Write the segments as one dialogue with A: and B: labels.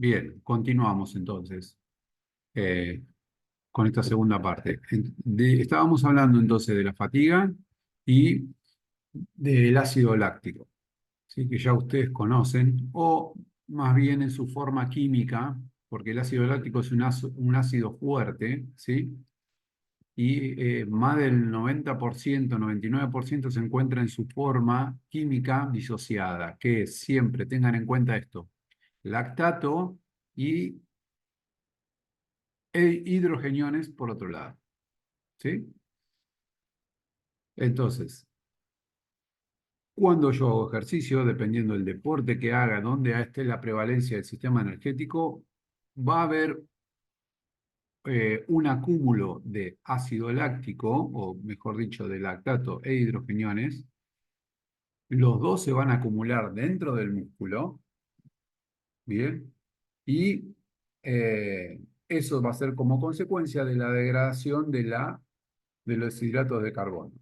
A: Bien, continuamos entonces eh, con esta segunda parte. Estábamos hablando entonces de la fatiga y del ácido láctico, ¿sí? Que ya ustedes conocen, o más bien en su forma química, porque el ácido láctico es un ácido fuerte, ¿sí? Y más del 90%, 99% se encuentra en su forma química disociada, que es siempre, tengan en cuenta esto, lactato y hidrogeniones por otro lado, ¿sí? Entonces, cuando yo hago ejercicio, dependiendo del deporte que haga, donde esté la prevalencia del sistema energético, va a haber un acúmulo de ácido láctico, o mejor dicho, de lactato e hidrogeniones. Los dos se van a acumular dentro del músculo, ¿bien? Y eso va a ser como consecuencia de la degradación de los hidratos de carbono,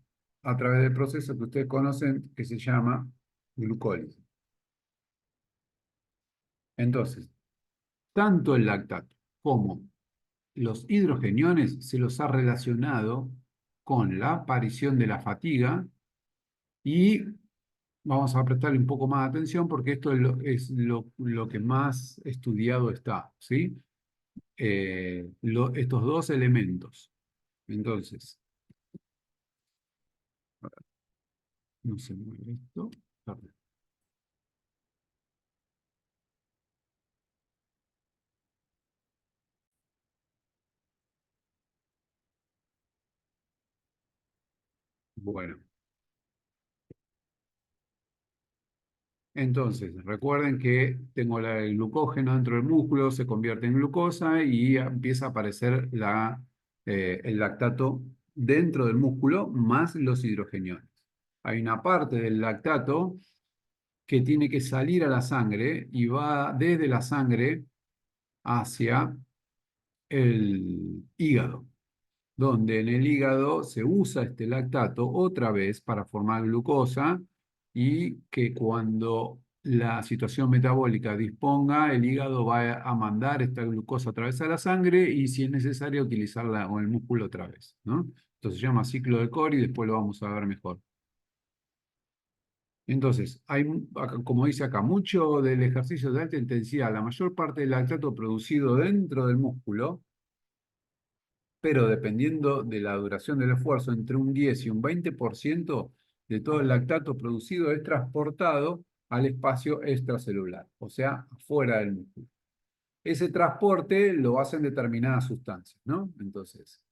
A: a través del proceso que ustedes conocen que se llama glucólisis. Entonces, tanto el lactato como los hidrogeniones se los ha relacionado con la aparición de la fatiga y vamos a prestarle un poco más de atención porque esto es lo que más estudiado está, ¿sí? Estos dos elementos. Entonces, no se mueve esto. Perdón. Bueno. Entonces, recuerden que tengo el glucógeno dentro del músculo, se convierte en glucosa y empieza a aparecer el lactato dentro del músculo más los hidrogeniones. Hay una parte del lactato que tiene que salir a la sangre y va desde la sangre hacia el hígado, donde en el hígado se usa este lactato otra vez para formar glucosa y que cuando la situación metabólica disponga, el hígado va a mandar esta glucosa a través de la sangre y si es necesario utilizarla con el músculo otra vez, ¿no? Entonces se llama ciclo de Cori y después lo vamos a ver mejor. Entonces, como dice acá, mucho del ejercicio de alta intensidad, la mayor parte del lactato producido dentro del músculo, pero dependiendo de la duración del esfuerzo, entre un 10 y un 20% de todo el lactato producido es transportado al espacio extracelular, o sea, afuera del músculo. Ese transporte lo hacen determinadas sustancias, ¿no? Entonces,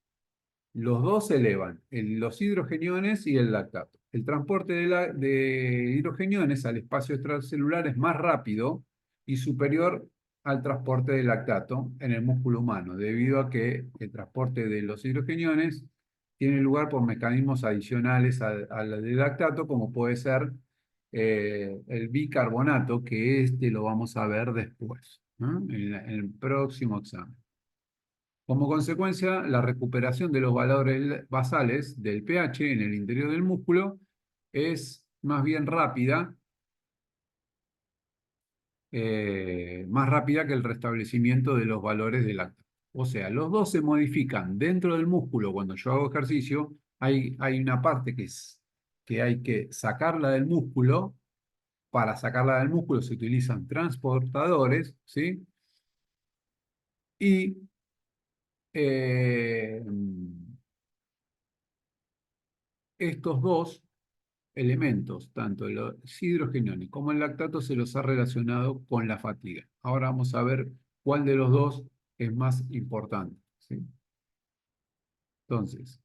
A: los dos se elevan, los hidrogeniones y el lactato. El transporte de hidrogeniones al espacio extracelular es más rápido y superior al transporte de lactato en el músculo humano, debido a que el transporte de los hidrogeniones tiene lugar por mecanismos adicionales al del lactato, como puede ser el bicarbonato, que este lo vamos a ver después, ¿no? En el próximo examen. Como consecuencia, la recuperación de los valores basales del pH en el interior del músculo es más bien rápida, más rápida que el restablecimiento de los valores del lactato. O sea, los dos se modifican dentro del músculo cuando yo hago ejercicio. Hay una parte que hay que sacarla del músculo. Para sacarla del músculo se utilizan transportadores, ¿sí? Y eh, estos dos elementos, tanto los hidrogeniones como el lactato, se los ha relacionado con la fatiga. Ahora vamos a ver cuál de los dos es más importante, ¿sí? Entonces,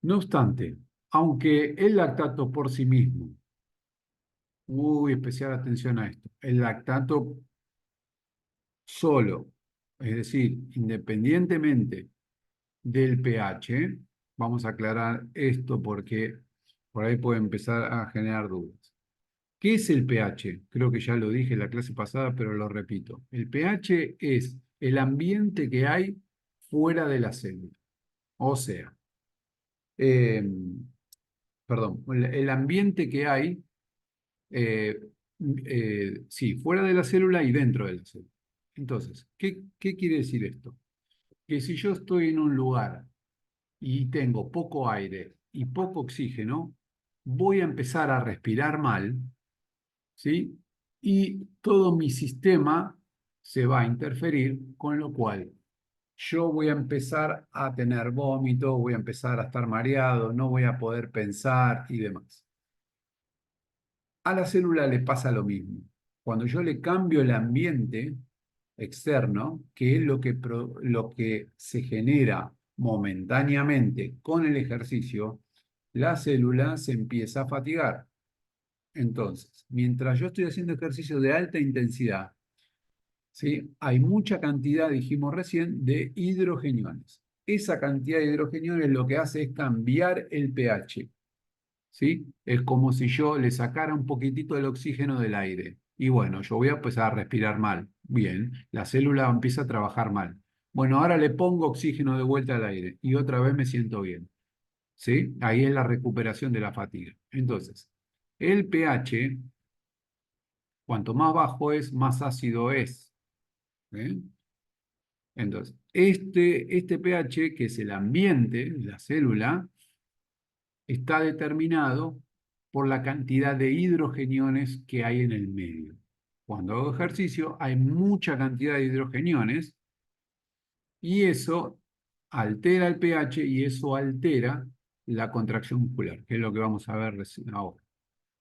A: no obstante, aunque el lactato por sí mismo, muy especial atención a esto, el lactato solo, es decir, independientemente del pH, vamos a aclarar esto porque por ahí puede empezar a generar dudas. ¿Qué es el pH? Creo que ya lo dije en la clase pasada, pero lo repito. El pH es el ambiente que hay fuera de la célula. O sea, eh, perdón, el ambiente que hay Sí, fuera de la célula y dentro de la célula. Entonces, ¿qué quiere decir esto? Que si yo estoy en un lugar y tengo poco aire y poco oxígeno, voy a empezar a respirar mal, ¿sí? Y todo mi sistema se va a interferir, con lo cual yo voy a empezar a tener vómito, voy a empezar a estar mareado, no voy a poder pensar y demás. A la célula le pasa lo mismo. Cuando yo le cambio el ambiente externo, que es lo que se genera momentáneamente con el ejercicio, la célula se empieza a fatigar. Entonces, mientras yo estoy haciendo ejercicio de alta intensidad, ¿sí? Hay mucha cantidad, dijimos recién, de hidrogeniones. Esa cantidad de hidrogeniones lo que hace es cambiar el pH. ¿Sí? Es como si yo le sacara un poquitito del oxígeno del aire. Y bueno, yo voy a empezar a respirar mal. Bien, la célula empieza a trabajar mal. Bueno, ahora le pongo oxígeno de vuelta al aire y otra vez me siento bien. ¿Sí? Ahí es la recuperación de la fatiga. Entonces, el pH, cuanto más bajo es, más ácido es. ¿Eh? Entonces, este pH, que es el ambiente de la célula, está determinado por la cantidad de hidrogeniones que hay en el medio. Cuando hago ejercicio hay mucha cantidad de hidrogeniones y eso altera el pH y eso altera la contracción muscular, que es lo que vamos a ver ahora.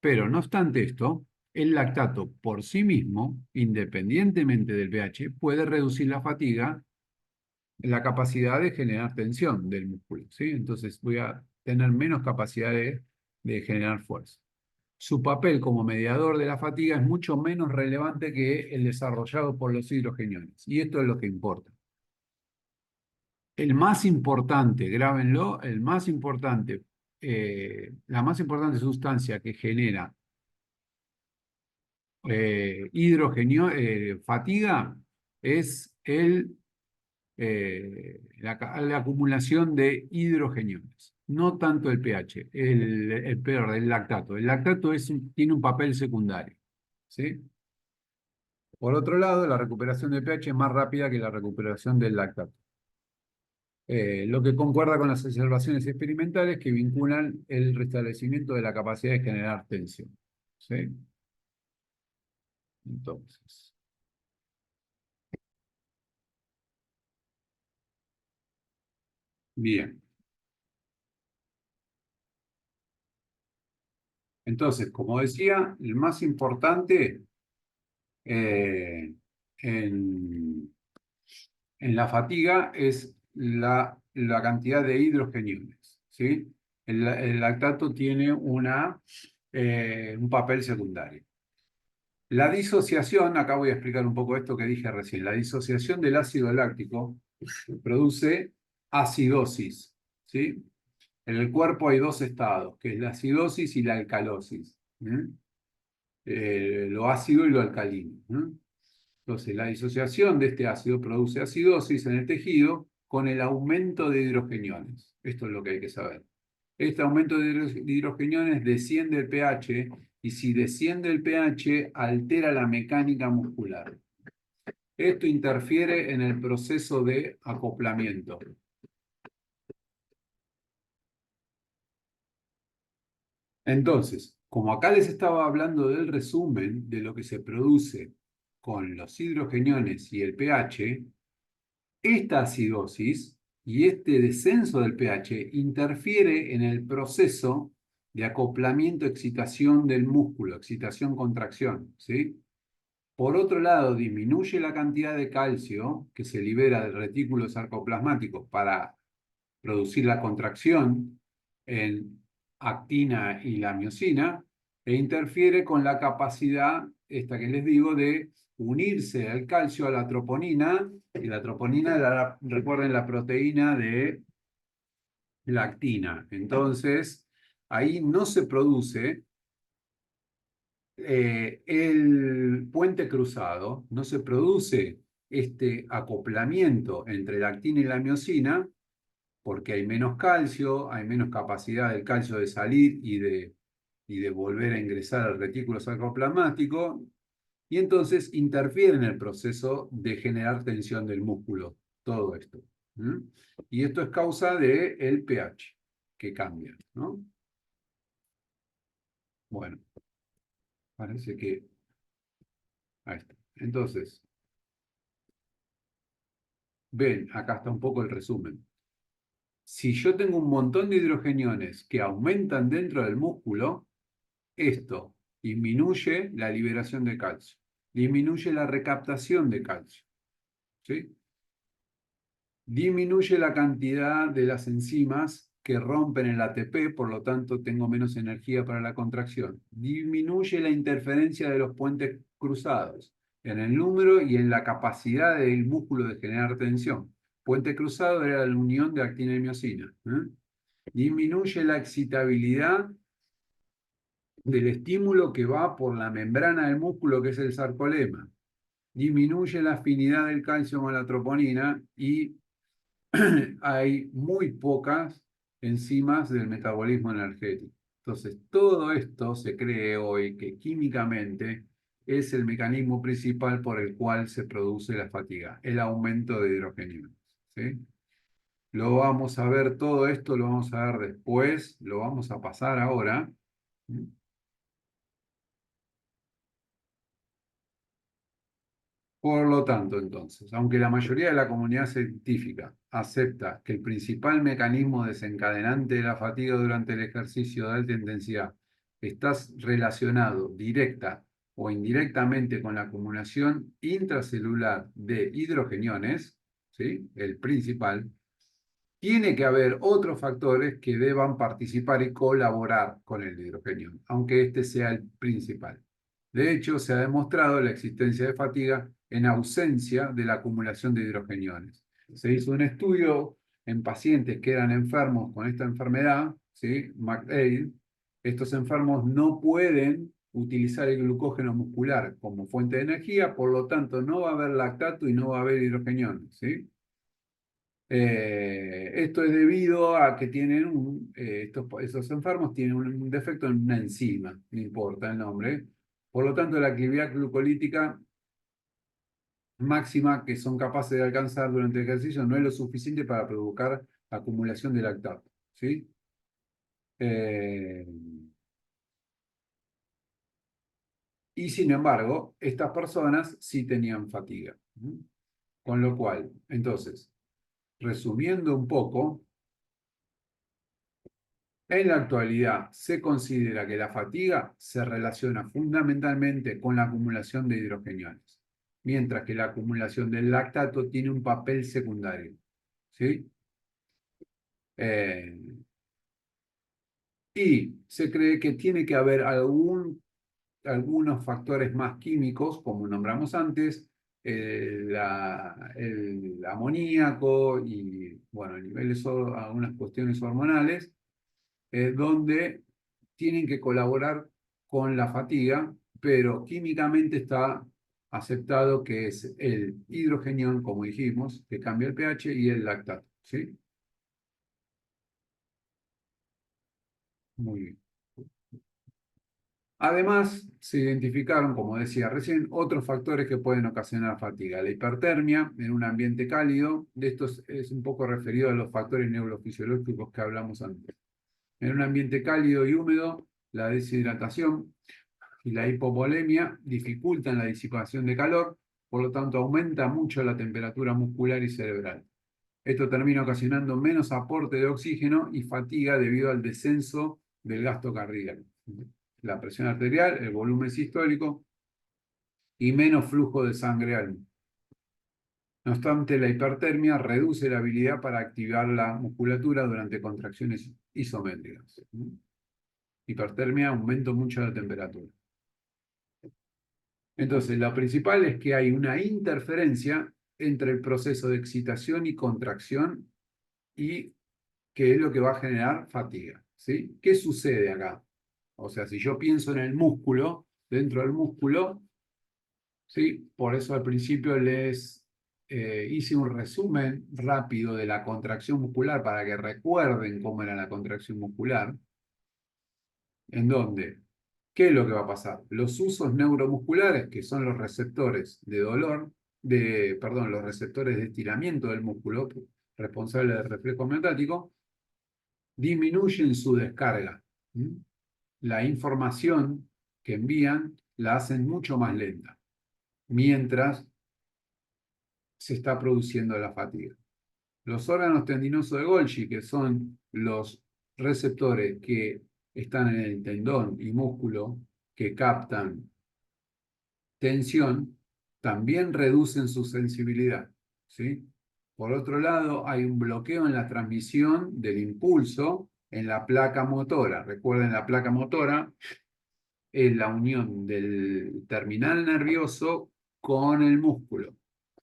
A: Pero no obstante esto, el lactato por sí mismo, independientemente del pH, puede reducir la fatiga, la capacidad de generar tensión del músculo, ¿sí? Entonces voy a tener menos capacidad de generar fuerza. Su papel como mediador de la fatiga es mucho menos relevante que el desarrollado por los hidrogeniones. Y esto es lo que importa. El más importante, grábenlo, la más importante sustancia que genera fatiga es la acumulación de hidrogeniones, no tanto el pH, peor, el lactato. El lactato tiene un papel secundario, ¿sí? Por otro lado, la recuperación del pH es más rápida que la recuperación del lactato. Lo que concuerda con las observaciones experimentales que vinculan el restablecimiento de la capacidad de generar tensión, ¿sí? Entonces, bien. Entonces, como decía, el más importante eh, en, en la fatiga es la cantidad de hidrogeniones, ¿sí? El lactato tiene un papel secundario. La disociación, acá voy a explicar un poco esto que dije recién, la disociación del ácido láctico produce acidosis, ¿sí? En el cuerpo hay dos estados, que es la acidosis y la alcalosis, ¿eh? Lo ácido y lo alcalino, ¿eh? Entonces, la disociación de este ácido produce acidosis en el tejido con el aumento de hidrogeniones. Esto es lo que hay que saber. Este aumento de hidrogeniones desciende el pH y si desciende el pH altera la mecánica muscular. Esto interfiere en el proceso de acoplamiento. Entonces, como acá les estaba hablando del resumen de lo que se produce con los hidrogeniones y el pH, esta acidosis y este descenso del pH interfiere en el proceso de acoplamiento-excitación del músculo, excitación-contracción, ¿sí? Por otro lado, disminuye la cantidad de calcio que se libera del retículo sarcoplasmático para producir la contracción en actina y la miosina e interfiere con la capacidad, esta que les digo, de unirse al calcio a la troponina, y la troponina, recuerden, la proteína de la actina. Entonces, ahí no se produce el puente cruzado, no se produce este acoplamiento entre la actina y la miosina, porque hay menos calcio, hay menos capacidad del calcio de salir y de y de volver a ingresar al retículo sarcoplasmático, y entonces interfiere en el proceso de generar tensión del músculo, todo esto. ¿Mm? Y esto es causa del pH, que cambia, ¿no? Bueno, parece que... Ahí está. Entonces, ven, acá está un poco el resumen. Si yo tengo un montón de hidrogeniones que aumentan dentro del músculo, esto disminuye la liberación de calcio, disminuye la recaptación de calcio, ¿sí? Disminuye la cantidad de las enzimas que rompen el ATP, por lo tanto tengo menos energía para la contracción. Disminuye la interferencia de los puentes cruzados en el número y en la capacidad del músculo de generar tensión. Puente cruzado era la unión de actina y miosina. Disminuye la excitabilidad del estímulo que va por la membrana del músculo, que es el sarcolema. Disminuye la afinidad del calcio con la troponina y hay muy pocas enzimas del metabolismo energético. Entonces, todo esto se cree hoy que químicamente es el mecanismo principal por el cual se produce la fatiga, el aumento de hidrogenio. ¿Sí? Lo vamos a ver todo esto, lo vamos a ver después, lo vamos a pasar ahora. Por lo tanto, entonces, aunque la mayoría de la comunidad científica acepta que el principal mecanismo desencadenante de la fatiga durante el ejercicio de alta intensidad está relacionado directa o indirectamente con la acumulación intracelular de hidrogeniones, ¿sí? El principal, tiene que haber otros factores que deban participar y colaborar con el hidrogenio, aunque este sea el principal. De hecho, se ha demostrado la existencia de fatiga en ausencia de la acumulación de hidrogeniones. Se hizo un estudio en pacientes que eran enfermos con esta enfermedad, ¿sí? McDade. Estos enfermos no pueden utilizar el glucógeno muscular como fuente de energía, por lo tanto no va a haber lactato y no va a haber hidrogeniones, ¿sí? Esto es debido a que tienen esos enfermos tienen un defecto en una enzima, no importa el nombre. Por lo tanto, la actividad glucolítica máxima que son capaces de alcanzar durante el ejercicio no es lo suficiente para provocar acumulación de lactato, ¿sí? Eh, y sin embargo, estas personas sí tenían fatiga. Con lo cual, entonces, resumiendo un poco, en la actualidad se considera que la fatiga se relaciona fundamentalmente con la acumulación de hidrogeniones, mientras que la acumulación del lactato tiene un papel secundario. ¿Sí? Eh, y se cree que tiene que haber algunos factores más químicos, como nombramos antes, el amoníaco y, bueno, niveles, algunas cuestiones hormonales, donde tienen que colaborar con la fatiga, pero químicamente está aceptado que es el hidrogenión, como dijimos, que cambia el pH, y el lactato. ¿Sí? Muy bien. Además, se identificaron, como decía recién, otros factores que pueden ocasionar fatiga. La hipertermia en un ambiente cálido, de esto es un poco referido a los factores neurofisiológicos que hablamos antes. En un ambiente cálido y húmedo, la deshidratación y la hipovolemia dificultan la disipación de calor, por lo tanto aumenta mucho la temperatura muscular y cerebral. Esto termina ocasionando menos aporte de oxígeno y fatiga debido al descenso del gasto cardíaco, la presión arterial, el volumen sistólico y menos flujo de sangre al músculo. No obstante, la hipertermia reduce la habilidad para activar la musculatura durante contracciones isométricas. Hipertermia aumenta mucho la temperatura. Entonces, lo principal es que hay una interferencia entre el proceso de excitación y contracción y que es lo que va a generar fatiga. ¿Sí? ¿Qué sucede acá? O sea, si yo pienso en el músculo, dentro del músculo, ¿sí? Por eso al principio les hice un resumen rápido de la contracción muscular para que recuerden cómo era la contracción muscular. en donde, ¿qué es lo que va a pasar? Los usos neuromusculares, que son los receptores de dolor, perdón, los receptores de estiramiento del músculo, responsables del reflejo miotático, disminuyen su descarga. ¿Mm? La información que envían la hacen mucho más lenta, mientras se está produciendo la fatiga. Los órganos tendinosos de Golgi, que son los receptores que están en el tendón y músculo que captan tensión, también reducen su sensibilidad, ¿sí? Por otro lado, hay un bloqueo en la transmisión del impulso en la placa motora. Recuerden, la placa motora es la unión del terminal nervioso con el músculo.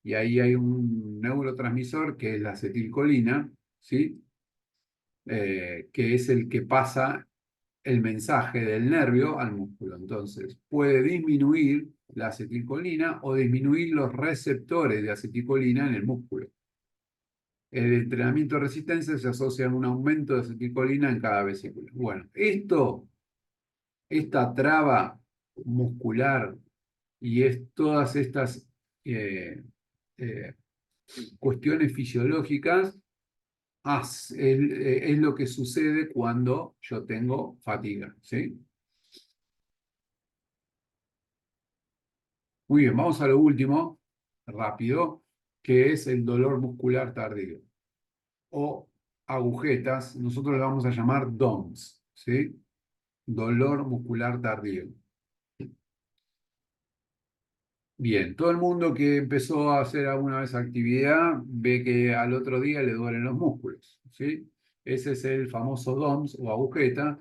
A: Y ahí hay un neurotransmisor que es la acetilcolina, ¿sí? Que es el que pasa el mensaje del nervio al músculo. Entonces, puede disminuir la acetilcolina o disminuir los receptores de acetilcolina en el músculo. El entrenamiento de resistencia se asocia a un aumento de acetilcolina en cada vesícula. Bueno, esta traba muscular y todas estas eh, eh, cuestiones fisiológicas es lo que sucede cuando yo tengo fatiga, ¿sí? Muy bien, vamos a lo último, rápido, que es el dolor muscular tardío o agujetas, nosotros le vamos a llamar DOMS, ¿sí? Dolor muscular tardío. Bien, todo el mundo que empezó a hacer alguna vez actividad ve que al otro día le duelen los músculos, ¿sí? Ese es el famoso DOMS o agujeta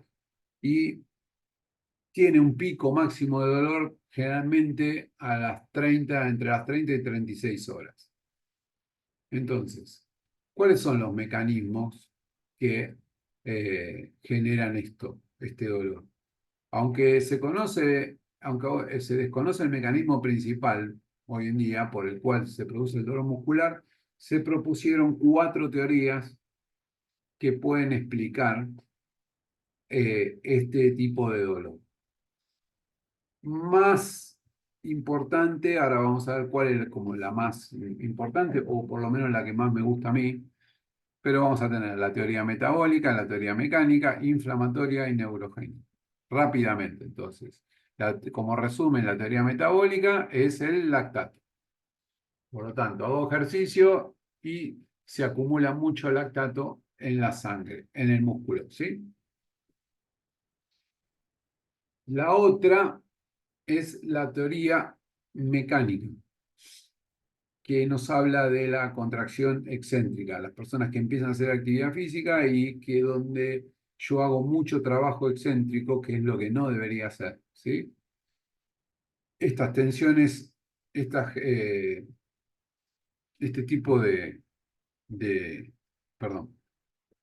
A: y tiene un pico máximo de dolor generalmente entre las 30 y 36 horas. Entonces, ¿cuáles son los mecanismos que generan este dolor? Aunque se desconoce el mecanismo principal hoy en día por el cual se produce el dolor muscular, se propusieron cuatro teorías que pueden explicar este tipo de dolor. Más importante, ahora vamos a ver cuál es como la más importante, o por lo menos la que más me gusta a mí, pero vamos a tener la teoría metabólica, la teoría mecánica, inflamatoria y neurogénica. Rápidamente, entonces. Como resumen, la teoría metabólica es el lactato. Por lo tanto, hago ejercicio y se acumula mucho lactato en la sangre, en el músculo, ¿sí? La otra es la teoría mecánica, que nos habla de la contracción excéntrica, las personas que empiezan a hacer actividad física y que donde yo hago mucho trabajo excéntrico, que es lo que no debería hacer, ¿sí? Estas tensiones, este tipo de, perdón,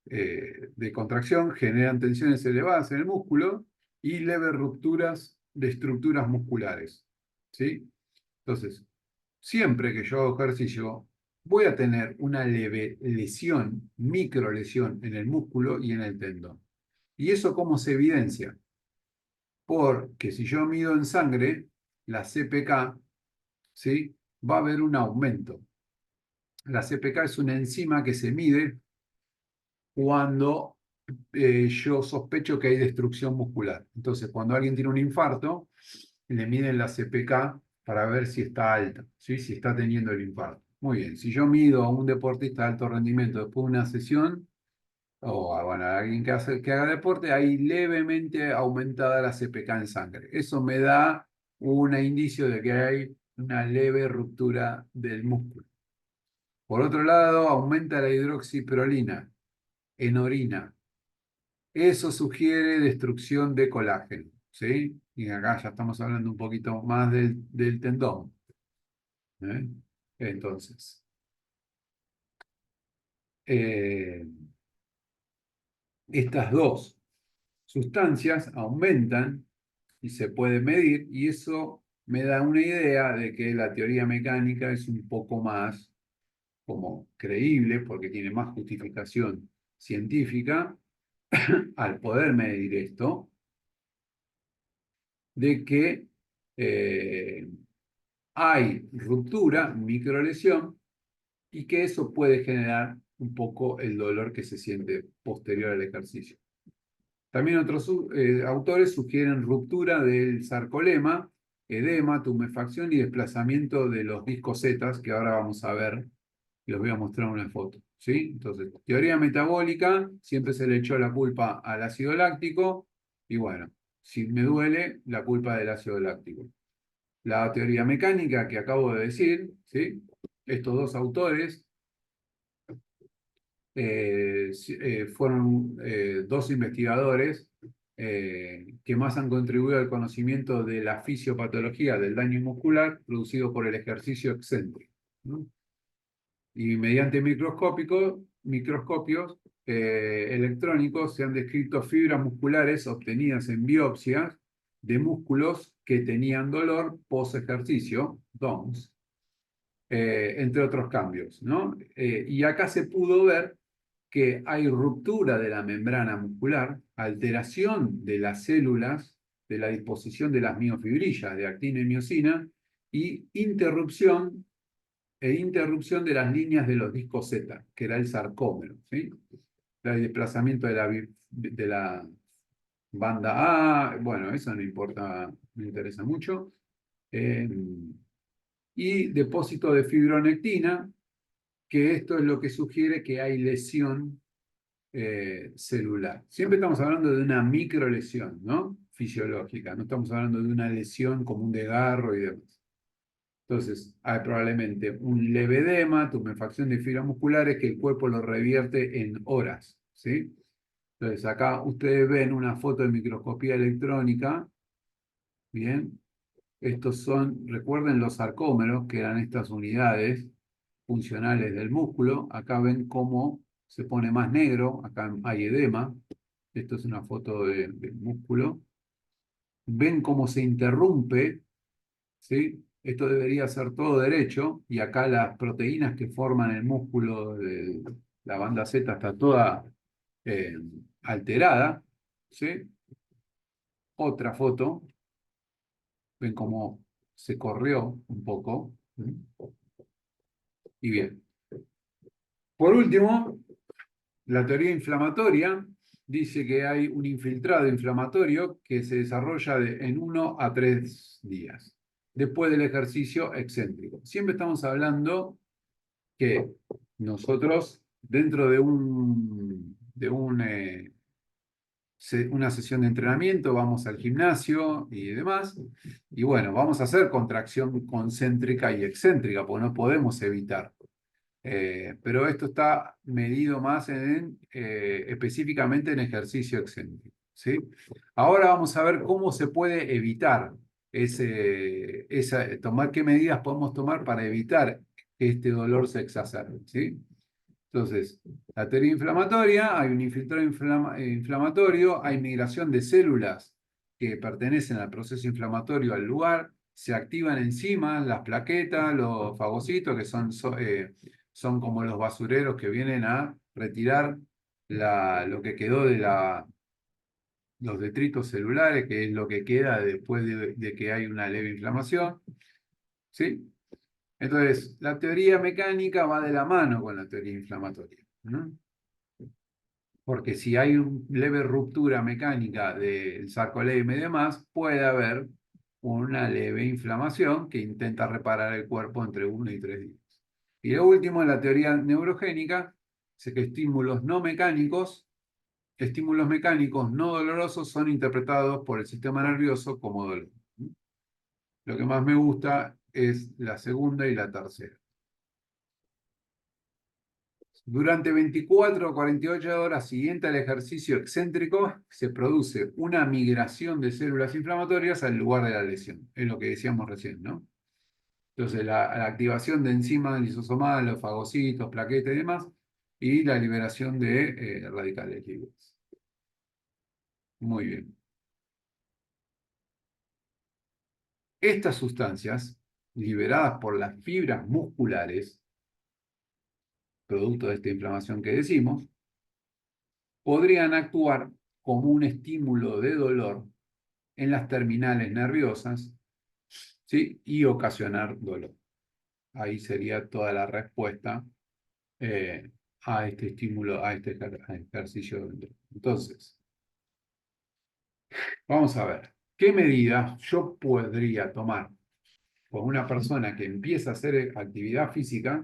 A: de contracción generan tensiones elevadas en el músculo y leves rupturas de estructuras musculares, ¿sí? Entonces, siempre que yo hago ejercicio, voy a tener una leve lesión, micro lesión en el músculo y en el tendón. ¿Y eso cómo se evidencia? Porque si yo mido en sangre, la CPK, ¿sí? Va a haber un aumento. La CPK es una enzima que se mide cuando yo sospecho que hay destrucción muscular. Entonces, cuando alguien tiene un infarto, le miden la CPK para ver si está alta, ¿sí? Si está teniendo el infarto. Muy bien, si yo mido a un deportista de alto rendimiento después de una sesión, o bueno, a alguien que haga deporte, hay levemente aumentada la CPK en sangre. Eso me da un indicio de que hay una leve ruptura del músculo. Por otro lado, aumenta la hidroxiprolina en orina. Eso sugiere destrucción de colágeno, ¿sí? Y acá ya estamos hablando un poquito más del tendón, ¿eh? Entonces, eh, estas dos sustancias aumentan y se puede medir, y eso me da una idea de que la teoría mecánica es un poco más como creíble porque tiene más justificación científica al poder medir esto. de que eh, hay ruptura, microlesión, y que eso puede generar un poco el dolor que se siente posterior al ejercicio. También otros autores sugieren ruptura del sarcolema, edema, tumefacción y desplazamiento de los discosetas, que ahora vamos a ver y los voy a mostrar en una foto. ¿Sí? Entonces, teoría metabólica, siempre se le echó la culpa al ácido láctico, y bueno, si me duele, la culpa del ácido láctico. La teoría mecánica que acabo de decir, ¿sí? Estos dos autores fueron dos investigadores que más han contribuido al conocimiento de la fisiopatología del daño muscular producido por el ejercicio excéntrico, ¿no? Y mediante microscopios electrónicos se han descrito fibras musculares obtenidas en biopsias de músculos que tenían dolor post ejercicio, DOMS, entre otros cambios, ¿no? Y acá se pudo ver que hay ruptura de la membrana muscular, alteración de las células, de la disposición de las miofibrillas, de actina y miocina, y interrupción de las líneas de los discos Z, que era el sarcómero, ¿sí? El desplazamiento de la banda A, bueno, eso no importa, me interesa mucho. Eh, y depósito de fibronectina, que esto es lo que sugiere que hay lesión celular. Siempre estamos hablando de una microlesión, ¿no? Fisiológica, no estamos hablando de una lesión como un desgarro y demás. Entonces, hay probablemente un leve edema, tumefacción de fibras musculares que el cuerpo lo revierte en horas, ¿sí? Entonces, acá ustedes ven una foto de microscopía electrónica, ¿bien? Estos son, recuerden los sarcómeros, que eran estas unidades funcionales del músculo. Acá ven cómo se pone más negro, acá hay edema. Esto es una foto del músculo. Ven cómo se interrumpe, ¿sí? Esto debería ser todo derecho, y acá las proteínas que forman el músculo de la banda Z está toda eh, alterada, ¿sí? Otra foto, ven cómo se corrió un poco, ¿sí? Y bien. Por último, la teoría inflamatoria dice que hay un infiltrado inflamatorio que se desarrolla en 1 a 3 días después del ejercicio excéntrico. Siempre estamos hablando que nosotros, dentro de una sesión de entrenamiento, vamos al gimnasio y demás, y bueno, vamos a hacer contracción concéntrica y excéntrica, porque no podemos evitar. Pero esto está medido más específicamente en ejercicio excéntrico, ¿sí? Ahora vamos a ver cómo se puede evitar tomar qué medidas podemos tomar para evitar que este dolor se exacerbe, ¿sí? Entonces, la teoría inflamatoria, hay un infiltrado inflamatorio, hay migración de células que pertenecen al proceso inflamatorio al lugar, se activan enzimas, las plaquetas, los fagocitos, que son como los basureros que vienen a retirar lo que quedó de los detritos celulares, que es lo que queda después de que hay una leve inflamación, ¿sí? Entonces, la teoría mecánica va de la mano con la teoría inflamatoria, ¿no? Porque si hay una leve ruptura mecánica del sarcolema y demás, puede haber una leve inflamación que intenta reparar el cuerpo entre 1 y 3 días. Y lo último, en la teoría neurogénica, dice que estímulos mecánicos no dolorosos son interpretados por el sistema nervioso como dolor. Lo que más me gusta es la segunda y la tercera. Durante 24 o 48 horas siguientes al ejercicio excéntrico, se produce una migración de células inflamatorias al lugar de la lesión. Es lo que decíamos recién, ¿no? Entonces, la activación de enzimas lisosomales, los fagocitos, plaquetas y demás, y la liberación de radicales libres. Muy bien. Estas sustancias, liberadas por las fibras musculares, producto de esta inflamación que decimos, podrían actuar como un estímulo de dolor en las terminales nerviosas, ¿sí? Y ocasionar dolor. Ahí sería toda la respuesta a este estímulo, a este ejercicio. Entonces, vamos a ver, ¿qué medidas yo podría tomar con una persona que empieza a hacer actividad física,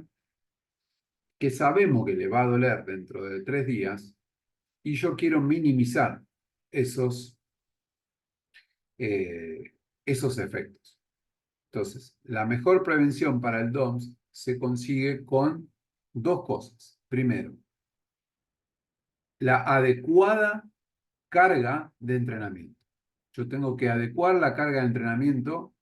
A: que sabemos que le va a doler dentro de 3 días, y yo quiero minimizar esos, eh, esos efectos? Entonces, la mejor prevención para el DOMS se consigue con dos cosas. Primero, la adecuada carga de entrenamiento. Yo tengo que adecuar la carga de entrenamiento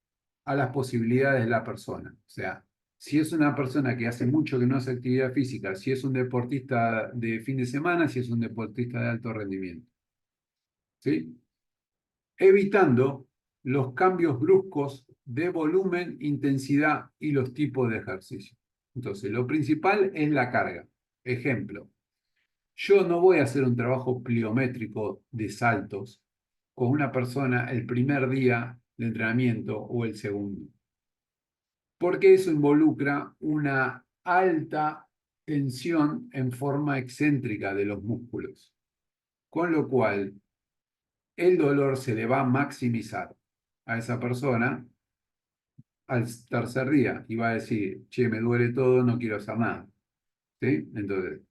A: a las posibilidades de la persona. O sea, si es una persona que hace mucho que no hace actividad física, si es un deportista de fin de semana, si es un deportista de alto rendimiento. ¿Sí? Evitando los cambios bruscos de volumen, intensidad y los tipos de ejercicio. Entonces, lo principal es la carga. Ejemplo, yo no voy a hacer un trabajo pliométrico de saltos con una persona el primer día de entrenamiento o el segundo, porque eso involucra una alta tensión en forma excéntrica de los músculos, con lo cual el dolor se le va a maximizar a esa persona al tercer día y va a decir, che, me duele todo, no quiero hacer nada. ¿Sí? Entonces,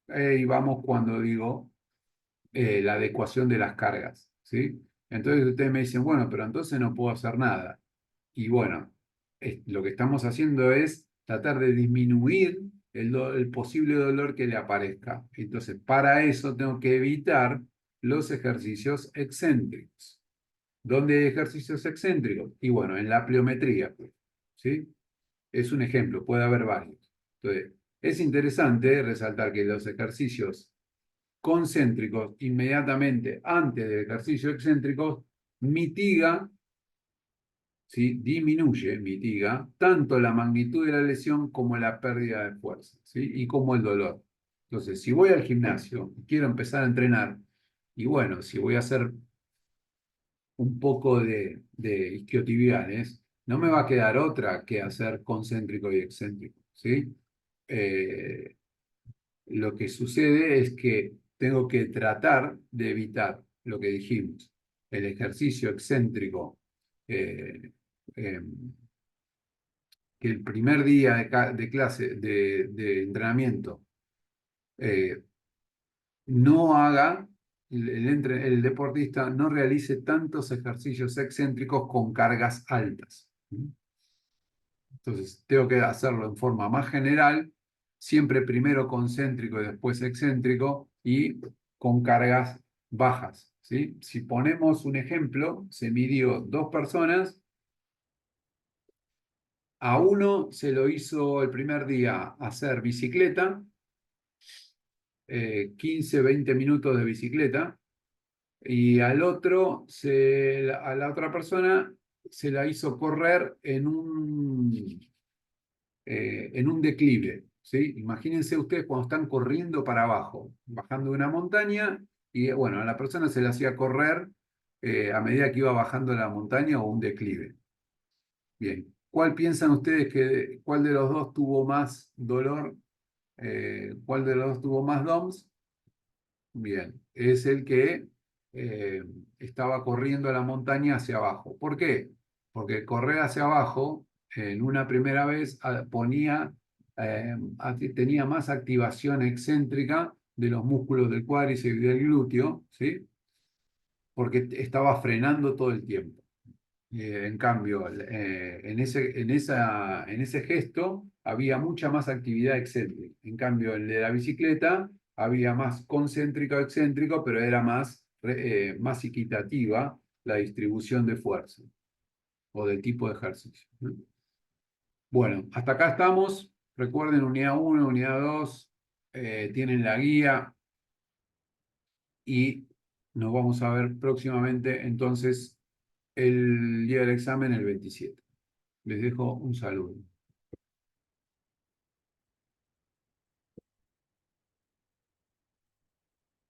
A: ahí vamos cuando digo la adecuación de las cargas. ¿Sí? Entonces ustedes me dicen, bueno, pero entonces no puedo hacer nada. Y bueno, lo que estamos haciendo es tratar de disminuir el posible dolor que le aparezca. Entonces, para eso tengo que evitar los ejercicios excéntricos. ¿Dónde hay ejercicios excéntricos? Y bueno, en la pliometría, ¿sí? Es un ejemplo, puede haber varios. Entonces, es interesante resaltar que los ejercicios concéntricos inmediatamente antes del ejercicio excéntrico mitiga, ¿sí? Disminuye, mitiga tanto la magnitud de la lesión como la pérdida de fuerza, ¿sí? Y como el dolor. Entonces, si voy al gimnasio y quiero empezar a entrenar, y bueno, si voy a hacer un poco de isquiotibiales, no me va a quedar otra que hacer concéntrico y excéntrico, ¿sí? Eh, lo que sucede es que tengo que tratar de evitar lo que dijimos, el ejercicio excéntrico, eh, eh, que el primer día de clase, de entrenamiento, eh, no haga, el deportista no realice tantos ejercicios excéntricos con cargas altas. Entonces, tengo que hacerlo en forma más general, siempre primero concéntrico y después excéntrico y con cargas bajas. ¿Sí? Si ponemos un ejemplo, se midió 2 personas, a uno se lo hizo el primer día hacer bicicleta, 15, 20 minutos de bicicleta, y al otro, a la otra persona se la hizo correr en un declive, ¿sí? Imagínense ustedes cuando están corriendo para abajo, bajando de una montaña, y bueno, a la persona se le hacía correr a medida que iba bajando la montaña o un declive. Bien, ¿cuál piensan ustedes cuál de los dos tuvo más dolor? ¿Cuál de los dos tuvo más DOMS? Bien, es el que eh, estaba corriendo a la montaña hacia abajo. ¿Por qué? Porque correr hacia abajo, en una primera vez, tenía más activación excéntrica de los músculos del cuádriceps y del glúteo, ¿sí? Porque estaba frenando todo el tiempo. En cambio, en ese gesto había mucha más actividad excéntrica. En cambio, el de la bicicleta había más concéntrico excéntrico, pero era más equitativa la distribución de fuerza o del tipo de ejercicio, ¿no? Bueno, hasta acá estamos. Recuerden, unidad 1, unidad 2, tienen la guía y nos vamos a ver próximamente, entonces, el día del examen, el 27. Les dejo un saludo.